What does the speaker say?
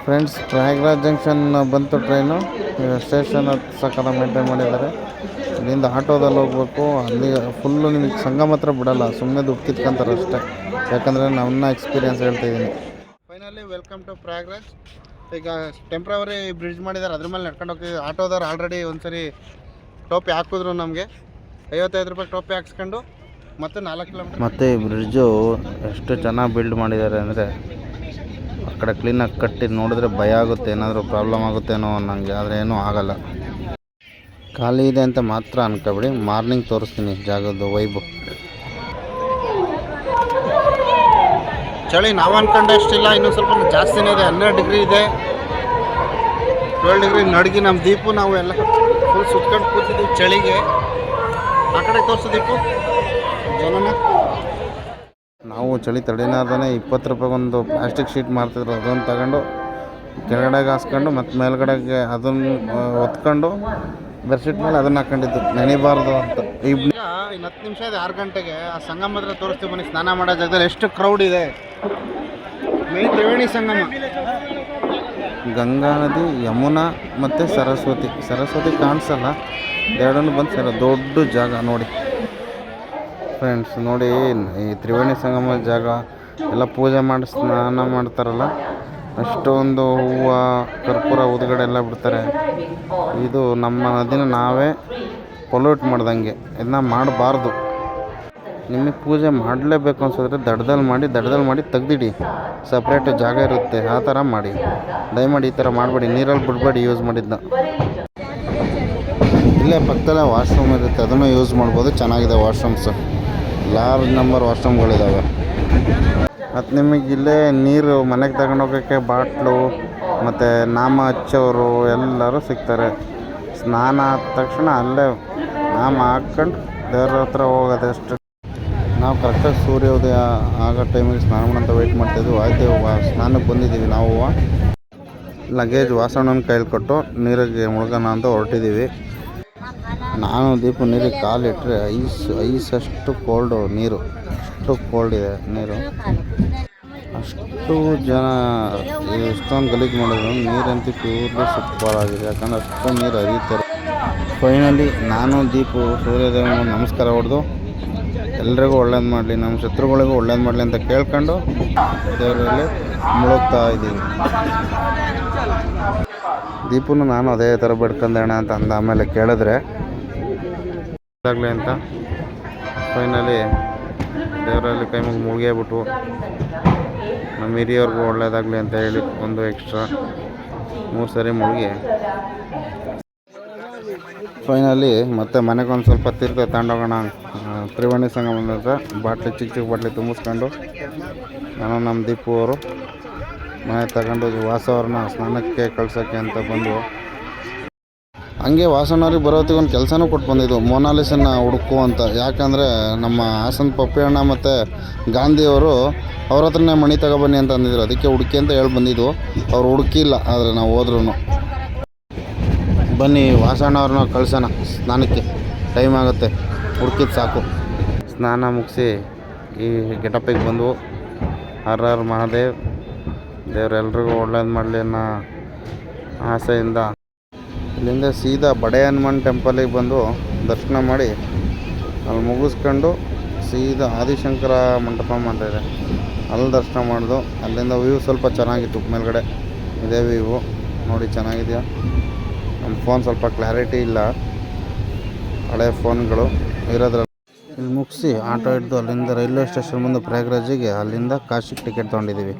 Friends, Prayagraj junction ಬಂತು train. Station ಸಕಲ maintain ಮಾಡಿದ್ದಾರೆ. ಇಲ್ಲಿಂದ ಆಟೋದಲ್ಲಿ ಹೋಗ್ಬೇಕು. ಅಲ್ಲಿ ಫುಲ್ಲು ನಿಮಗೆ ಸಂಗಮ ಹತ್ರ ಬಿಡಲ್ಲ, ಸುಮ್ಮನೆ ದುಡ್ಡು ಕಿತ್ಕೊಂತಾರೆ ಅಷ್ಟೇ. ಯಾಕಂದರೆ ನನ್ನ ಎಕ್ಸ್ಪೀರಿಯೆನ್ಸ್ ಹೇಳ್ತಾಯಿದ್ದೀನಿ. Finally welcome to Prayagraj. ಈಗ ಟೆಂಪ್ರವರಿ ಬ್ರಿಡ್ಜ್ ಮಾಡಿದ್ದಾರೆ, ಅದ್ರ ಮೇಲೆ ನಡ್ಕೊಂಡು ಹೋಗ್ತಿದ್ದೀವಿ. ಆಟೋದವ್ರು ಆಲ್ರೆಡಿ ಒಂದ್ಸರಿ ಟೋಪಿ ಹಾಕಿದ್ರು ನಮಗೆ. 55 ರೂಪಾಯಿ ಟೋಪಿ ಹಾಕ್ಸ್ಕೊಂಡು ಮತ್ತು 4 ಕಿಲೋಮೀಟರ್. ಮತ್ತು ಈ ಬ್ರಿಡ್ಜು ಎಷ್ಟು ಚೆನ್ನಾಗಿ ಬಿಲ್ಡ್ ಮಾಡಿದ್ದಾರೆ ಅಂದರೆ, ಆ ಕಡೆ ಕ್ಲೀನಾಗಿ ಕಟ್ಟಿ ನೋಡಿದ್ರೆ ಭಯ ಆಗುತ್ತೆ, ಏನಾದರೂ ಪ್ರಾಬ್ಲಮ್ ಆಗುತ್ತೇನೋ ಅನ್ನಂಗೆ. ಆದರೆ ಏನೂ ಆಗಲ್ಲ. ಖಾಲಿ ಇದೆ ಅಂತ ಮಾತ್ರ ಅನ್ಕೋಬೇಡಿ, ಮಾರ್ನಿಂಗ್ ತೋರಿಸ್ತೀನಿ ಜಾಗದ್ದು ವೈಬು. ಚಳಿ ನಾವು ಅನ್ಕೊಂಡಷ್ಟಿಲ್ಲ, ಇನ್ನೂ ಸ್ವಲ್ಪ ಜಾಸ್ತಿನೇ ಇದೆ. 12 ಡಿಗ್ರಿ ಇದೆ, 12 ಡಿಗ್ರಿ ನಡುಗಿ ನಮ್ಮ ದೀಪು ನಾವು ಎಲ್ಲ ಫುಲ್ ಸುತ್ಕೊಂಡು ಕೂತಿದ್ದೀವಿ ಚಳಿಗೆ. ಆ ಕಡೆ ತೋರಿಸು ದೀಪು ಜನನ. ನಾವು ಚಳಿ ತಡಿನಾರ್ದೇ 20 ರೂಪಾಯಿಗೊಂದು ಪ್ಲಾಸ್ಟಿಕ್ ಶೀಟ್ ಮಾರ್ತಿದ್ರು, ಅದನ್ನು ತಗೊಂಡು ಕೆಳಗಡೆಗೆ ಹಾಸ್ಕೊಂಡು ಮತ್ತು ಮೇಲ್ಗಡೆಗೆ ಅದನ್ನು ಹೊತ್ಕೊಂಡು ಬೆಡ್ಶೀಟ್ ಮೇಲೆ ಅದನ್ನು ಹಾಕೊಂಡಿದ್ದು, ನೆನಿಬಾರ್ದು ಅಂತ. ಈಗ 10 ನಿಮಿಷ ಇದೆ 6 ಗಂಟೆಗೆ. ಆ ಸಂಗಮ ಹತ್ರ ತೋರಿಸ್ತೀವಿ ಬನ್ನಿ. ಸ್ನಾನ ಮಾಡೋ ಜಾಗದಲ್ಲಿ ಎಷ್ಟು ಕ್ರೌಡ್ ಇದೆ. ಮೇನ್ ತ್ರಿವೇಣಿ ಸಂಗಮ, ಗಂಗಾ ನದಿ, ಯಮುನಾ ಮತ್ತು ಸರಸ್ವತಿ ಕಾಣಿಸಲ್ಲ, ಎರಡನ್ನೂ ಬಂದು ಸೇರೋ ದೊಡ್ಡ ಜಾಗ ನೋಡಿ ಫ್ರೆಂಡ್ಸ್. ನೋಡಿ ಈ ತ್ರಿವೇಣಿ ಸಂಗಮ ಜಾಗ ಎಲ್ಲ ಪೂಜೆ ಮಾಡಿ ಸ್ನಾನ ಮಾಡ್ತಾರಲ್ಲ, ಅಷ್ಟೊಂದು ಹೂವು ಕರ್ಪೂರ ಊದುಗಡೆ ಎಲ್ಲ ಬಿಡ್ತಾರೆ. ಇದು ನಮ್ಮ ನದಿನ ನಾವೇ ಪೊಲ್ಯೂಟ್ ಮಾಡ್ದಂಗೆ. ಇದನ್ನ ಮಾಡಬಾರ್ದು. ನಿಮಗೆ ಪೂಜೆ ಮಾಡಲೇಬೇಕು ಅನ್ಸಿದ್ರೆ ದಡದಲ್ಲಿ ಮಾಡಿ ತೆಗ್ದಿಡಿ. ಸಪ್ರೇಟ್ ಜಾಗ ಇರುತ್ತೆ, ಆ ಥರ ಮಾಡಿ. ದಯಮಾಡಿ ಈ ಥರ ಮಾಡಬೇಡಿ, ನೀರಲ್ಲಿ ಬಿಡಬೇಡಿ ಯೂಸ್ ಮಾಡಿದ್ನ. ಇಲ್ಲೇ ಪಕ್ಕದಲ್ಲೇ ವಾಶ್ರೂಮ್ ಇರುತ್ತೆ, ಅದನ್ನು ಯೂಸ್ ಮಾಡ್ಬೋದು. ಚೆನ್ನಾಗಿದೆ ವಾಶ್ರೂಮ್ಸು, ಲಾರ್ಜ್ ನಂಬರ್ ವಾಶ್ರೂಮ್ಗಳಿದ್ದಾವೆ. ಮತ್ತು ನಿಮಗೆ ಇಲ್ಲೇ ನೀರು ಮನೆಗೆ ತಗೊಂಡು ಹೋಗೋಕ್ಕೆ ಬಾಟ್ಲು ಮತ್ತು ನಾಮ ಹಚ್ಚೋರು ಎಲ್ಲರೂ ಸಿಗ್ತಾರೆ. ಸ್ನಾನ ಆದ ತಕ್ಷಣ ಅಲ್ಲೇ ನಾಮ ಹಾಕ್ಕೊಂಡು ದೇವ್ರ ಹತ್ರ ಹೋಗೋದು ಅಷ್ಟು. ನಾವು ಕರೆಕ್ಟಾಗಿ ಸೂರ್ಯೋದಯ ಆಗೋ ಟೈಮಿಗೆ ಸ್ನಾನ ಮಾಡೋಂತ ವೆಯ್ಟ್ ಮಾಡ್ತಾಯಿದ್ವಿ. ಆಯ್ತು, ಸ್ನಾನಕ್ಕೆ ಬಂದಿದ್ದೀವಿ. ನಾವು ಲಗೇಜ್ ವಾಸಣ್ಣನ ಕೈಲಿ ಕೊಟ್ಟು ನೀರಿಗೆ ಮುಳುಗೋಣ ಅಂತ ಹೊರಟಿದ್ದೀವಿ. ನಾನು ದೀಪು ನೀರಿಗೆ ಕಾಲಿಟ್ಟರೆ ಐಸಷ್ಟು ಕೋಲ್ಡು ನೀರು, ಅಷ್ಟು ಕೋಲ್ಡ್ ಇದೆ ನೀರು. ಅಷ್ಟು ಜನ ಎಷ್ಟೊಂದು ಗಲೀಜು ಮಾಡಿದ್ರು, ನೀರಂತೂ ಪ್ಯೂರ್ಲಿ ಸೂಪರ್ ಆಗಿದೆ. ಯಾಕಂದರೆ ಅಷ್ಟೊಂದು ನೀರು ಹರಿಯುತ್ತಾರೆ. ಫೈನಲಿ ನಾನು ದೀಪು ಸೂರ್ಯೋದಯ ನಮಸ್ಕಾರ ಹೊಡೆದು ಎಲ್ರಿಗೂ ಒಳ್ಳೇದು ಮಾಡಲಿ, ನಮ್ಮ ಶತ್ರುಗಳಿಗೂ ಒಳ್ಳೇದು ಮಾಡಲಿ ಅಂತ ಕೇಳ್ಕೊಂಡು ದೇವರಲ್ಲಿ ಮುಳುಗ್ತಾ ಇದ್ದೀವಿ. ದೀಪನು ನಾನು ಅದೇ ಥರ ಬೇಡ್ಕೊಂಡೋಣ ಅಂತ ಅಂದ. ಆಮೇಲೆ ಕೇಳಿದ್ರೆ ಆಗಲಿ ಅಂತ ಫೈನಲಿ ದೇವರಲ್ಲಿ ಕೈ ಮುಗಿ ಮುಳುಗೇಬಿಟ್ಟು ನಮ್ಮ ಹಿರಿಯವ್ರಿಗೂ ಒಳ್ಳೇದಾಗಲಿ ಅಂತ ಹೇಳಿ ಒಂದು ಎಕ್ಸ್ಟ್ರಾ 3 ಸರಿ ಮುಳುಗಿ ಫೈನಲಿ ಮತ್ತೆ ಮನೆಗೊಂದು ಸ್ವಲ್ಪ ತೀರ್ಥ ತಗೊಂಡೋಗೋಣ. ತ್ರಿವೇಣಿ ಸಂಗಮ ಹತ್ರ ಚಿಕ್ಕ ಬಾಟ್ಲಿ ತುಂಬಿಸ್ಕೊಂಡು ನಾನು ನಮ್ಮ ದೀಪು ಅವರು ಮನೆ ತಗೊಂಡು ವಾಸವ್ರನ್ನ ಸ್ನಾನಕ್ಕೆ ಕಳ್ಸೋಕ್ಕೆ ಅಂತ ಬಂದು, ಹಂಗೆ ವಾಸಣ್ಣವ್ರಿಗೆ ಬರೋತ್ತಿಗೆ ಒಂದು ಕೆಲಸನೂ ಕೊಟ್ಟು ಬಂದಿದ್ದು, ಮೊನಾಲಿಸನ್ನ ಹುಡುಕು ಅಂತ. ಯಾಕಂದರೆ ನಮ್ಮ ಹಾಸನ ಪಪ್ಪಿ ಅಣ್ಣ ಮತ್ತು ಗಾಂಧಿಯವರು ಅವ್ರ ಹತ್ರನೇ ಮಣಿ ತಗೊಬನ್ನಿ ಅಂತ ಅಂದಿದ್ರು. ಅದಕ್ಕೆ ಹುಡುಕಿ ಅಂತ ಹೇಳಿ ಬಂದಿದ್ದು. ಅವ್ರು ಹುಡುಕಿಲ್ಲ, ಆದರೆ ನಾವು ಹೋದ್ರೂ ಬನ್ನಿ ವಾಸಣ್ಣವ್ರನ್ನ ಕಳ್ಸೋಣ ಸ್ನಾನಕ್ಕೆ. ಟೈಮ್ ಆಗುತ್ತೆ, ಹುಡುಕಿದ್ದು ಸಾಕು. ಸ್ನಾನ ಮುಗಿಸಿ ಈ ಗೆಟಪ್ಪಿಗೆ ಬಂದವು. ಹರ ಹರ ಮಹಾದೇವ್, ದೇವರೆಲ್ರಿಗೂ ಒಳ್ಳೇದು ಮಾಡಲಿ ಅನ್ನೋ ಆಸೆಯಿಂದ ಇಲ್ಲಿಂದ ಸೀದಾ ಬಡೆ ಹನುಮಾನ್ ಟೆಂಪಲಿಗೆ ಬಂದು ದರ್ಶನ ಮಾಡಿ ಅಲ್ಲಿ ಮುಗಿಸ್ಕೊಂಡು ಸೀದಾ ಆದಿಶಂಕರ ಮಂಟಪಂ ಅಂತ ಇದೆ, ಅಲ್ಲಿ ದರ್ಶನ ಮಾಡಿದು. ಅಲ್ಲಿಂದ ವ್ಯೂ ಸ್ವಲ್ಪ ಚೆನ್ನಾಗಿತ್ತು, ಮೇಲ್ಗಡೆ ಇದೇ ವ್ಯೂ ನೋಡಿ, ಚೆನ್ನಾಗಿದೆಯಾ. ನಮ್ಮ ಫೋನ್ ಸ್ವಲ್ಪ ಕ್ಲಾರಿಟಿ ಇಲ್ಲ, ಹಳೆ ಫೋನ್ಗಳು ಇರೋದ್ರಲ್ಲಿ. ಇಲ್ಲಿ ಮುಗಿಸಿ ಆಟೋ ಹಿಡಿದು ಅಲ್ಲಿಂದ ರೈಲ್ವೆ ಸ್ಟೇಷನ್ ಬಂದು ಪ್ರಯಾಗ್ರಾಜಿಗೆ, ಅಲ್ಲಿಂದ ಕಾಶಿಗೆ ಟಿಕೆಟ್ ತೊಗೊಂಡಿದ್ದೀವಿ.